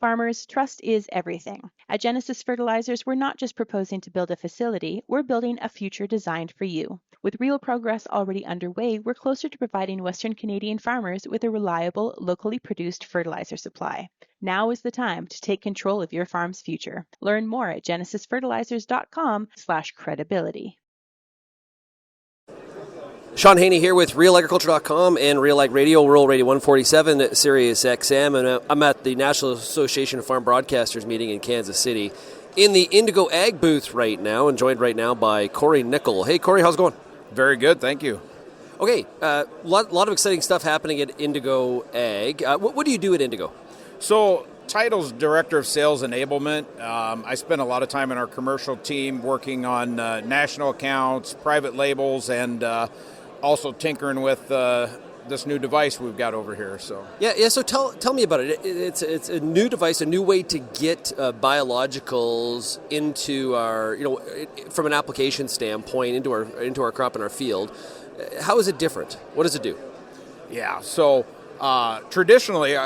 Farmers, trust is everything. At Genesis Fertilizers, we're not just proposing to build a facility, we're building a future designed for you. With real progress already underway, we're closer to providing Western Canadian farmers with a reliable, locally produced fertilizer supply. Now is the time to take control of your farm's future. Learn more at genesisfertilizers.com/credibility. Sean Haney here with RealAgriculture.com and Real Ag Radio, Rural Radio 147, Sirius XM, and I'm at the National Association of Farm Broadcasters meeting in Kansas City in the Indigo Ag booth right now, and joined right now by Corey Nikkel. Hey, Corey, how's it going? Very good, thank you. Okay, lot of exciting stuff happening at Indigo Ag. What do you do at Indigo? So, title's Director of Sales Enablement. I spend a lot of time in our commercial team working on national accounts, private labels, and also tinkering with this new device we've got over here. So So tell me about it. It's a new device, a new way to get biologicals into our, from an application standpoint, into our crop in our field. How is it different? What does it do? Yeah. So traditionally,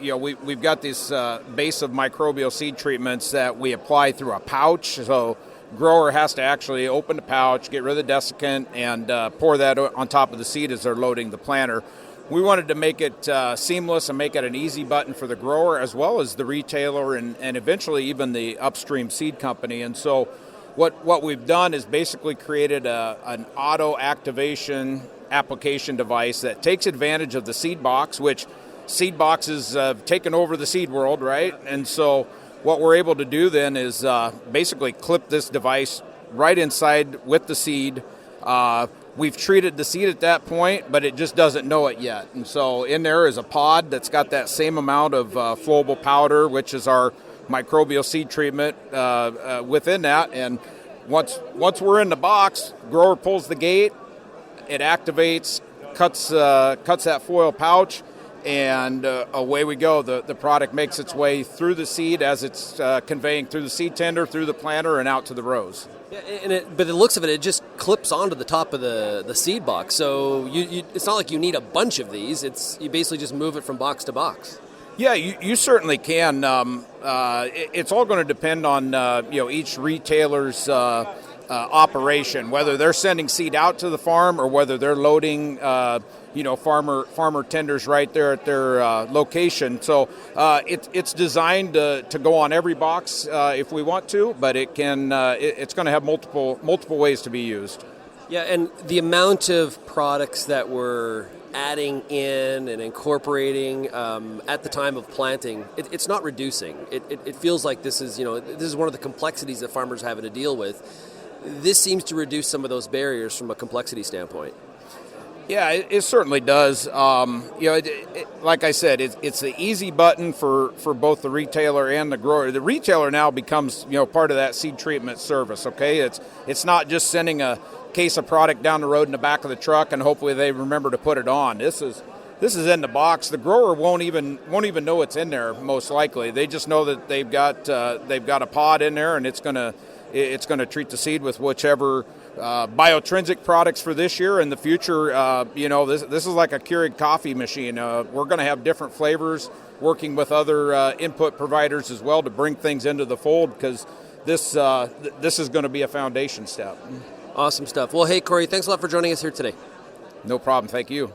we've got this base of microbial seed treatments that we apply through a pouch. So grower has to actually open the pouch, get rid of the desiccant, and pour that on top of the seed as they're loading the planter. We wanted to make it seamless and make it an easy button for the grower as well as the retailer and eventually even the upstream seed company. And so what we've done is basically created an auto activation application device that takes advantage of the seed box, which seed boxes have taken over the seed world, right? And so what we're able to do then is basically clip this device right inside with the seed. We've treated the seed at that point, but it just doesn't know it yet. And so in there is a pod that's got that same amount of flowable powder, which is our microbial seed treatment within that. And once we're in the box, grower pulls the gate, it activates, cuts that foil pouch, and away we go. The product makes its way through the seed as it's conveying through the seed tender, through the planter, and out to the rows. Yeah, but the looks of it, it just clips onto the top of the seed box. So it's not like you need a bunch of these. You basically just move it from box to box. Yeah, you certainly can. It's all going to depend on each retailer's operation, whether they're sending seed out to the farm or whether they're loading farmer tenders right there at their location. So it's designed to go on every box if we want to, but it's going to have multiple ways to be used. Yeah, and the amount of products that we're adding in and incorporating at the time of planting, it's not reducing. It feels like this is one of the complexities that farmers are having to deal with. This seems to reduce some of those barriers from a complexity standpoint. Yeah, it certainly does. Like I said, it's the easy button for both the retailer and the grower. The retailer now becomes part of that seed treatment service. Okay, it's not just sending a case of product down the road in the back of the truck and hopefully they remember to put it on. This is in the box. The grower won't even know it's in there. Most likely, they just know that they've got a pod in there and it's going to treat the seed with whichever biotrinsic products for this year and the future. This is like a Keurig coffee machine. We're going to have different flavors, working with other input providers as well to bring things into the fold, because this is going to be a foundation step. Awesome stuff. Well, hey, Corey, thanks a lot for joining us here today. No problem. Thank you.